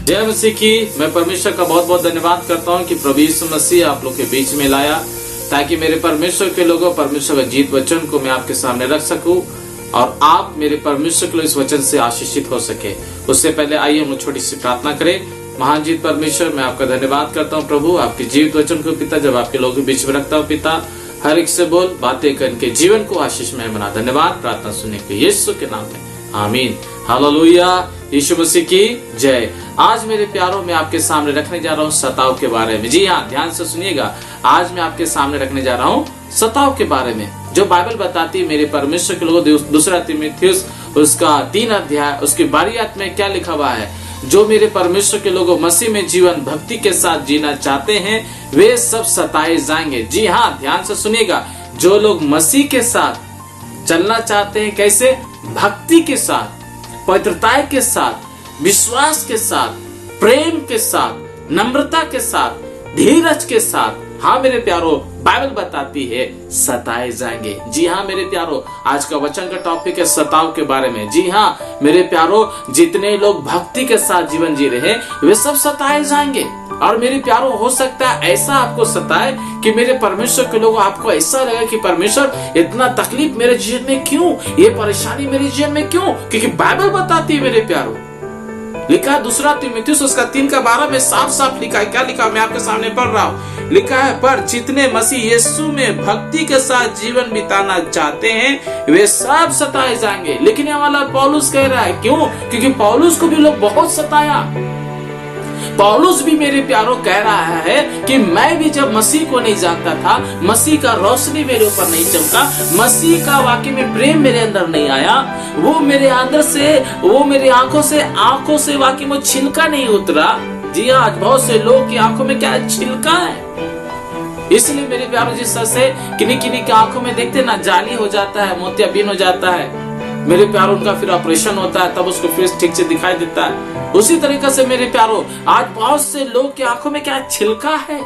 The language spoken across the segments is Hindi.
जय मसीह की। मैं परमेश्वर का बहुत बहुत धन्यवाद करता हूँ कि प्रभु यीशु मसीह आप लोग के बीच में लाया, ताकि मेरे परमेश्वर के लोगों परमेश्वर का जीत वचन को मैं आपके सामने रख सकूं और आप मेरे परमेश्वर के लोग इस वचन से आशीषित हो सके। उससे पहले आइए हम छोटी सी प्रार्थना करें। महान जीत परमेश्वर, मैं आपका धन्यवाद करता हूँ प्रभु, आपके जीवित वचन को पिता जब आपके लोगों के बीच में रखता हूँ पिता, हर एक से बोल, बातें कर इनके जीवन को आशीषमय बना। धन्यवाद, प्रार्थना सुनने के यीशु के नाम में, आमीन। हालेलुया। यीशु मसीह की जय। आज मेरे प्यारों में आपके सामने रखने जा रहा हूँ सताव के बारे में। जी हाँ, ध्यान से सुनिएगा। आज मैं आपके सामने रखने जा रहा हूँ सताव के बारे में, जो बाइबल बताती है मेरे परमेश्वर के लोगों। दूसरा तीमुथियुस उसका 3 अध्याय उसकी 12 आयत में क्या लिखा हुआ है, जो मेरे परमेश्वर के लोगों मसीह में जीवन भक्ति के साथ जीना चाहते हैं वे सब सताए जाएंगे। जी हाँ, ध्यान से सुनिएगा। जो लोग मसीह के साथ चलना चाहते हैं, कैसे? भक्ति के साथ, पवित्रता के साथ, विश्वास के साथ, प्रेम के साथ, नम्रता के साथ, धीरज के साथ, हाँ मेरे प्यारों, बाइबल बताती है सताए जाएंगे। जी हाँ मेरे प्यारों, आज का वचन का टॉपिक है सताव के बारे में। जी हाँ मेरे प्यारों, जितने लोग भक्ति के साथ जीवन जी रहे हैं वे सब सताए जाएंगे। और मेरे प्यारों, हो सकता है ऐसा आपको सताए कि मेरे परमेश्वर के लोग, आपको ऐसा लगे कि परमेश्वर इतना तकलीफ मेरे जीवन में क्यों, ये परेशानी मेरे जीवन में क्यों? क्योंकि बाइबल बताती है मेरे प्यारों, लिखा है दूसरा तीमुथियुस उसका 3:12 में साफ साफ लिखा है। क्या लिखा? मैं आपके सामने पढ़ रहा हूँ। लिखा है, पर जितने मसीह यीशु में भक्ति के साथ जीवन बिताना चाहते हैं वे सब सताए जाएंगे। लेकिन ये वाला पौलुस कह रहा है, क्यों? क्योंकि पौलुस को भी लोग बहुत सताया। पौलुस भी मेरे प्यारों कह रहा है कि मैं भी जब मसीह को नहीं जानता था, मसीह का रोशनी मेरे ऊपर नहीं चमका, मसीह का वाकई में प्रेम मेरे अंदर नहीं आया, वो मेरे अंदर से, वो मेरी आंखों से वाकई में छिलका नहीं उतरा। जी आज बहुत से लोग की आंखों में क्या छिलका है। इसलिए मेरे प्यारों, जिस तरह से किन्हीं किन्हीं की आंखों में देखते ना जाली हो जाता है, मोतियाबिंद हो जाता है मेरे प्यारों, उनका फिर ऑपरेशन होता है, तब उसको फिर ठीक से दिखाई देता है। उसी तरीके से मेरे प्यारों, आज बहुत से लोग की आंखों में क्या छिलका है।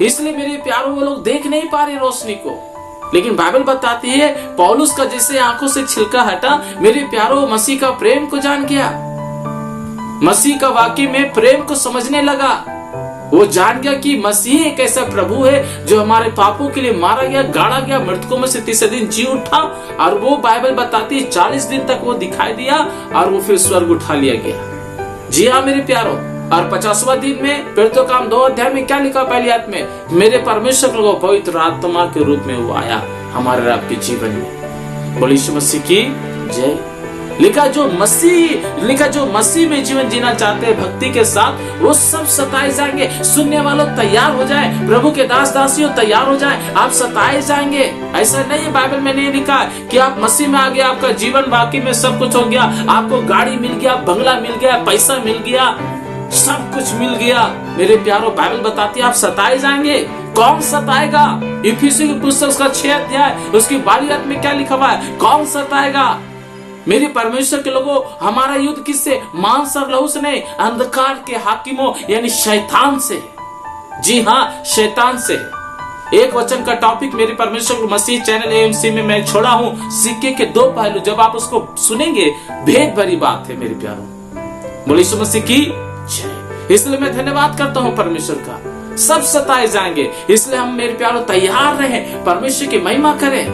इसलिए मेरे प्यारों, वो लोग देख नहीं पा रहे रोशनी को। लेकिन बाइबल बताती है पौलुस का जैसे आंखों से छिलका हटा, मेरे प्यारों मसीह का प्रेम को जान गया, मसीह का वाकई में प्रेम को समझने लगा। वो जान गया कि मसीह एक ऐसा प्रभु है जो हमारे पापों के लिए मारा गया, गाड़ा गया, मृतकों में से तीसरे दिन जी उठा। और वो बाइबल बताती है 40 दिन तक वो दिखाई दिया और वो फिर स्वर्ग उठा लिया गया। जी हाँ मेरे प्यारों, और 50वां दिन में प्रेरितों का काम 2 अध्याय में क्या लिखा? पहली आयत में, मेरे परमेश्वर को पवित्र आत्मा के रूप में वो आया हमारे आपके जीवन में। बोलिए यीशु मसीह की जय। लिखा जो मसीह में जीवन जीना चाहते हैं भक्ति के साथ, वो सब सताए जाएंगे। सुनने वालों तैयार हो जाए, प्रभु के दास दासियों तैयार हो जाए, आप सताए जाएंगे। ऐसा नहीं, बाइबल में नहीं लिखा है कि आप मसीह में आ गया, आपका जीवन बाकी में सब कुछ हो गया, आपको गाड़ी मिल गया, बंगला मिल गया, पैसा मिल गया, सब कुछ मिल गया। मेरे प्यारों, बाइबल बताती है आप सताए जाएंगे। कौन सताएगा? इफिसियों की पुस्तक का 6 अध्याय उसकी 12 आयत में क्या लिखा हुआ है? कौन सताएगा? मेरे परमेश्वर के लोगों, हमारा युद्ध किससे? मांस और लहू से नहीं, अंधकार के हाकिमों यानी शैतान से। जी हाँ, शैतान से। एक वचन का टॉपिक मेरे परमेश्वर मसीह चैनल AMC में मैं छोड़ा हूँ, सिक्के के 2 पहलू। जब आप उसको सुनेंगे, भेद भरी बात है मेरे प्यारों। बोलिए यीशु मसीह की जय। इसलिए मैं धन्यवाद करता हूँ परमेश्वर का। सब सताए जाएंगे, इसलिए हम मेरे प्यारों तैयार रहे, परमेश्वर की महिमा करें,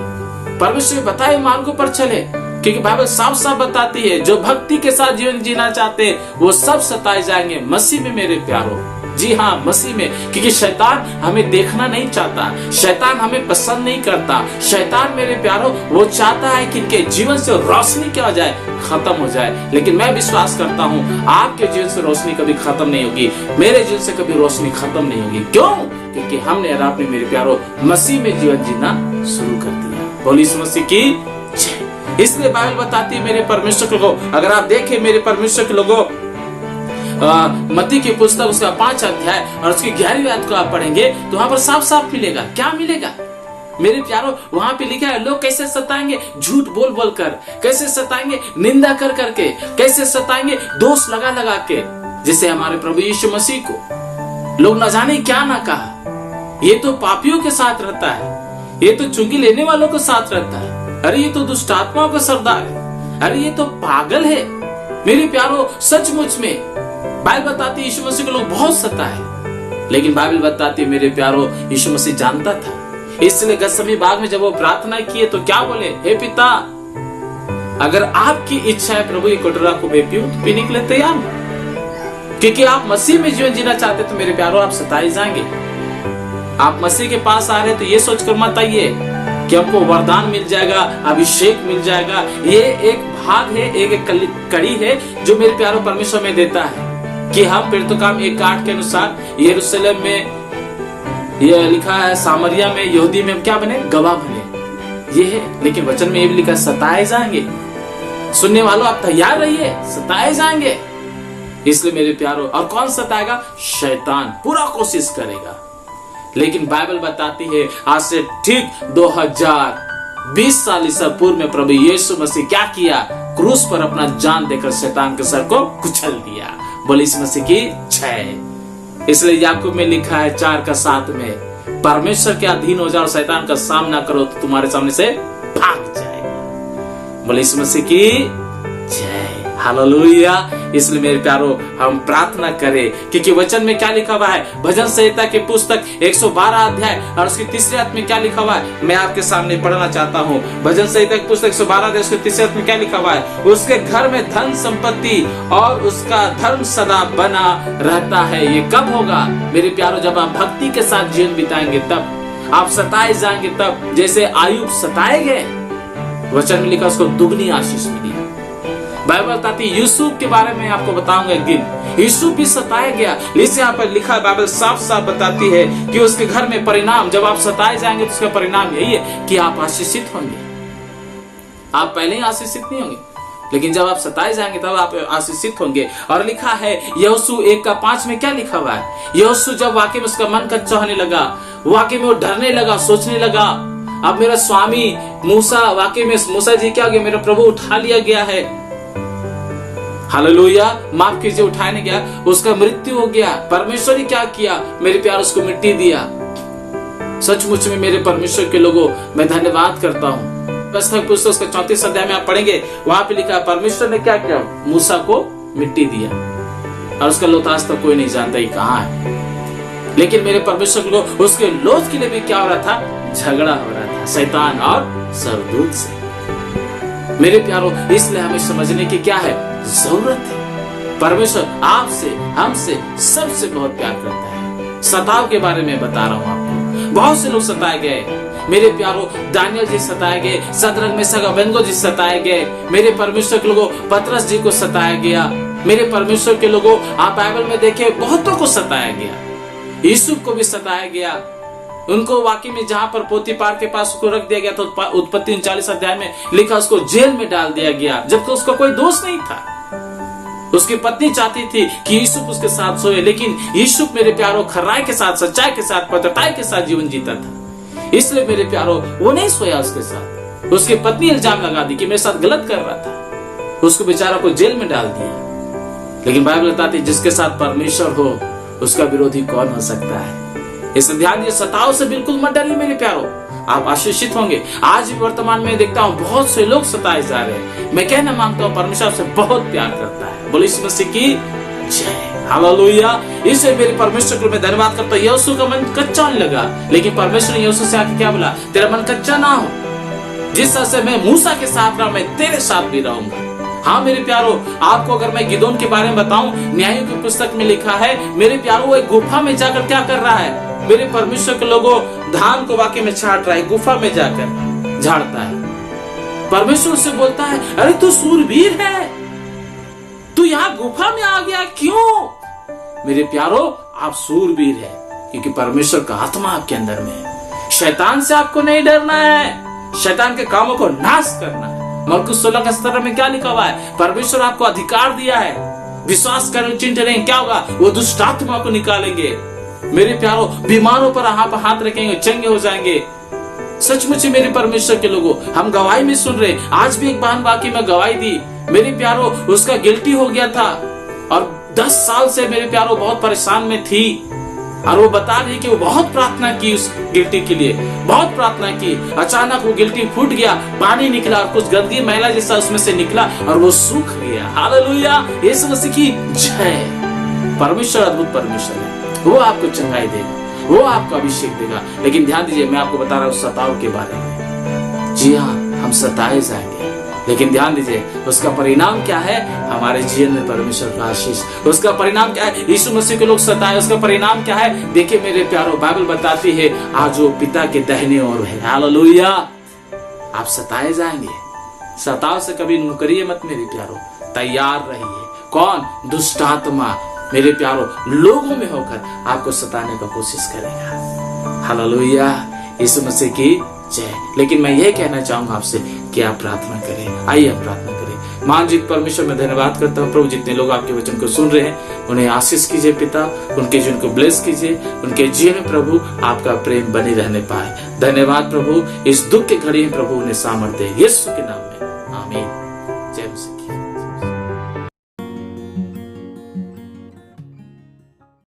परमेश्वर के बताए मार्गों पर चले। क्योंकि बाइबल साफ साफ बताती है जो भक्ति के साथ जीवन जीना चाहते हैं वो सब सताए जाएंगे मसीह में मेरे प्यारों। जी हाँ, मसीह में। क्योंकि शैतान हमें देखना नहीं चाहता, शैतान हमें पसंद नहीं करता। शैतान मेरे प्यारों वो चाहता है कि इनके जीवन से रोशनी क्या हो जाए, खत्म हो जाए। लेकिन मैं विश्वास करता हूँ आपके जीवन से रोशनी कभी खत्म नहीं होगी, मेरे जीवन से कभी रोशनी खत्म नहीं होगी। क्यों? क्योंकि हमने और आपने मेरे प्यारों मसीह में जीवन जीना शुरू कर दिया। बोलिए यीशु मसीह की जय। इसलिए बाइबल बताती है मेरे परमेश्वर के लोगों, अगर आप देखें मेरे परमेश्वर के लोगों, मत्ती की पुस्तक उसका 5 अध्याय और उसकी 11वीं आयत को आप पढ़ेंगे तो वहां पर साफ साफ मिलेगा। क्या मिलेगा मेरे प्यारों? वहां पे लिखा है लोग कैसे सताएंगे, झूठ बोल बोल कर, कैसे सताएंगे निंदा कर करके, कैसे सताएंगे दोष लगा लगा के। जैसे हमारे प्रभु यीशु मसीह को लोग न जाने क्या ना कहा, ये तो पापियों के साथ रहता है, ये तो चुंगी लेने वालों के साथ रहता है, अरे ये तो दुष्ट आत्माओं का सरदार है, अरे ये तो पागल है। मेरे प्यारों, सचमुच में बाइबल बताती है यीशु मसीह को लोग बहुत सताए, लेकिन बाइबल बताती है मेरे प्यारो यीशु मसीह जानता था। इसलिए गतसेमनी बाग में जब वो प्रार्थना किए तो क्या बोले, हे पिता अगर आपकी इच्छा है प्रभु ये कटोरा को मैं पीऊं तो पीने के लिए तैयार हूं। क्योंकि आप मसीह में जीवन जीना चाहते तो मेरे प्यारो आप सताए जाएंगे। आप मसीह के पास आ रहे तो ये सोचकर मत आइए कि हमको वरदान मिल जाएगा, अभिषेक मिल जाएगा। ये एक भाग है, एक कड़ी है जो मेरे प्यारो परमेश्वर में देता है कि हम प्रेरितों 1:8 के अनुसार यरूशलेम में यह लिखा है, सामरिया में, यहूदी में क्या बने, गवाह बने। ये है, लेकिन वचन में ये भी लिखा सताए जाएंगे। सुनने वालों आप तैयार रहिए, सताए जाएंगे। इसलिए मेरे प्यारो, और कौन सताएगा, शैतान पूरा कोशिश करेगा। लेकिन बाइबल बताती है आज से ठीक 2020 साल ईसा पूर्व में प्रभु यीशु मसीह क्या किया, क्रूस पर अपना जान देकर शैतान के सर को कुचल दिया। बोले यीशु मसीह की जय। इसलिए याकूब में लिखा है 4:7 में, परमेश्वर के अधीन हो जाओ और शैतान का सामना करो तो तुम्हारे सामने से भाग जाएगा। बोले यीशु मसीह की जय, हालेलुया। इसलिए मेरे प्यारो हम प्रार्थना करें, क्योंकि वचन में क्या लिखा हुआ है, भजन संहिता की पुस्तक 112 अध्याय और उसकी तीसरे अध्याय में क्या लिखा हुआ है, मैं आपके सामने पढ़ना चाहता हूँ। भजन संहिता की पुस्तक 112 अध्याय उसके तीसरे अध्याय में क्या लिखा हुआ है, उसके घर में धन संपत्ति और उसका धर्म सदा बना रहता है। ये कब होगा मेरे प्यारो, जब आप भक्ति के साथ जीवन बिताएंगे, तब आप सताए जाएंगे। तब जैसे आयुब सताए गए, वचन में लिखा उसको दुगनी आशीष मिली। बाइबल बताती है, यूसुफ के बारे में आपको बताऊंगा एक दिन, यूसुफ भी सताया गया। इसे यहाँ पर लिखा है, बाइबल साफ साफ बताती है कि उसके घर में परिणाम, जब आप सताए जाएंगे तो उसका परिणाम यही है कि आप आशीषित होंगे। आप पहले ही आशीषित नहीं होंगे, लेकिन जब आप सताए जाएंगे तब आप आशीषित होंगे। और लिखा है यहोशू 1:5 में क्या लिखा हुआ है, यहोशू जब वाकई में उसका मन कच्चा होने लगा, वाकई में वो डरने लगा, सोचने लगा अब मेरा स्वामी मूसा, वाकई में मूसा जी क्या हो गया, मेरा प्रभु उठा लिया गया है, हालेलुया, माफ कीजिए, उठाने गया, उसका मृत्यु हो गया। परमेश्वर ने क्या किया मेरे प्यार, उसको मिट्टी दिया। सचमुच में मेरे परमेश्वर के लोगों मैं धन्यवाद करता हूँ। पुस्तक उसका 34 अध्याय में आप पढ़ेंगे, वहां पे लिखा है परमेश्वर ने क्या किया, मूसा को मिट्टी दिया और उसका लोथास तक कोई नहीं जानता ही कहाँ है। लेकिन मेरे परमेश्वर के लोग, उसके लोथ के लिए भी क्या हो रहा था, झगड़ा हो रहा था शैतान और सरदूत से। मेरे प्यारो, इसलिए हमें समझने की क्या है, जरूरत है। परमेश्वर आपसे, हमसे, सबसे बहुत प्यार करता है। सताव के बारे में बता रहा हूँ आपको, बहुत से लोग सताए गए मेरे प्यारो। दानियल जी सताए गए, शद्रक मेशक अबेदनगो जी सताए गए। मेरे परमेश्वर के लोगों, पतरस जी को सताया गया। मेरे परमेश्वर के लोगों, आप बाइबल में देखे बहुतों को सताया गया। यूसुफ को भी सताया गया। उनको वाकई में जहां पर पोतीफार के पास उसको रख दिया गया, तो उत्पत्ति 39 अध्याय में लिखा उसको जेल में डाल दिया गया, जबकि उसका कोई दोष नहीं था। उसकी पत्नी चाहती थी कि यूसुफ उसके साथ सोए, लेकिन यूसुफ मेरे प्यारो खराई के साथ, सच्चाई के साथ, पत्रताई के साथ जीवन जीता था। इसलिए मेरे प्यारो वो नहीं सोया उसके साथ। उसकी पत्नी इल्जाम लगा दी कि मेरे साथ गलत कर रहा था, उसको बेचारा को जेल में डाल दिया। लेकिन बाइबल बताती है जिसके साथ परमेश्वर हो उसका विरोधी कौन हो सकता है। इस ध्यान दिए, सताव से बिल्कुल मत डरिए मेरे प्यारो, आप आशीषित होंगे। आज भी वर्तमान में देखता हूँ बहुत से लोग सताए जा रहे हैं। मैं कहना मांगता हूँ परमेश्वर आपसे बहुत प्यार करता है। बोले यीशु मसीह की जय, हालेलुया। इसलिए मेरे परमेश्वर को मैं धन्यवाद करता हूँ। यहोशू का मन कच्चा नहीं लगा, लेकिन परमेश्वर ने यहोशू से आके क्या बोला, तेरा मन कच्चा ना हो, जिस तरह से मैं मूसा के साथ रहा मैं तेरे साथ भी रहूंगा। हाँ मेरे प्यारो, आपको अगर मैं गिदोन के बारे में बताऊं, न्यायों की पुस्तक में लिखा है मेरे प्यारो, वो एक गुफा में जाकर क्या कर रहा है, मेरे परमेश्वर के लोगों धान को वाकई में छाट रहा है, गुफा में जाकर झाड़ता है। परमेश्वर से बोलता है, अरे तू सूरवीर है, तू यहाँ गुफा में आ गया क्यों? मेरे प्यारो, आप सूरवीर है क्योंकि परमेश्वर का आत्मा आपके अंदर में है। शैतान से आपको नहीं डरना है, शैतान के कामों को नाश करना है। मरकुस 16:17 में क्या लिखा हुआ है, परमेश्वर आपको अधिकार दिया है, विश्वास करें, चिंता नहीं, क्या होगा, वो दुष्ट आत्मा को निकालेंगे। मेरे प्यारो, बीमारों पर हाथ रखेंगे, चंगे हो जाएंगे। सचमुच मेरे परमेश्वर के लोगों, हम गवाही में सुन रहे, आज भी एक बहन वाकई में गवाही दी। मेरे प्यारो, उसका गिल्टी हो गया था और 10 साल से मेरे प्यारो बहुत परेशान में थी, और वो बता रही कि वो बहुत प्रार्थना की उस गिल्टी के लिए, बहुत प्रार्थना की। अचानक वो गिल्टी फूट गया, पानी निकला और कुछ गंदगी मैला जैसा उसमें से निकला और वो सूख गया। हालेलुया, यीशु मसीह की जय। परमेश्वर अद्भुत परमेश्वर है, वो आपको चंगाई देगा, वो आपको अभिषेक देगा। लेकिन ध्यान दीजिए, मैं आपको बता रहा हूँ सताव के बारे में। जी हाँ, हम सताए जाएंगे, लेकिन ध्यान दीजिए उसका परिणाम क्या है? हमारे जीवन में परमेश्वर का आशीष। उसका परिणाम क्या है? यीशु मसीह को लोग सताए, उसका परिणाम क्या है? देखिए मेरे प्यारो, बाइबल बताती है आज वो पिता के दाहिने ओर है। हालेलुया। आप सताए जाएंगे, सताव से कभी मुकरिए मत मेरे प्यारो, तैयार रहिए। कौन? दुष्ट आत्मा मेरे प्यारो लोगों में होकर आपको सताने का कोशिश करेगा। हालेलुया, यीशु मसीह की जय। लेकिन मैं यह कहना चाहूंगा आपसे कि आप प्रार्थना करें। आइए हम प्रार्थना करें। महान जीत परमेश्वर, मैं धन्यवाद करता हूँ प्रभु, जितने लोग आपके वचन को सुन रहे हैं उन्हें आशीष कीजिए पिता, उनके जीवन को ब्लेस कीजिए, उनके जीवन में प्रभु आपका प्रेम बने रहने पाए। धन्यवाद प्रभु, इस दुख के घड़ी में प्रभु उन्हें सामर्थ्य दे, यीशु के नाम में, आमीन।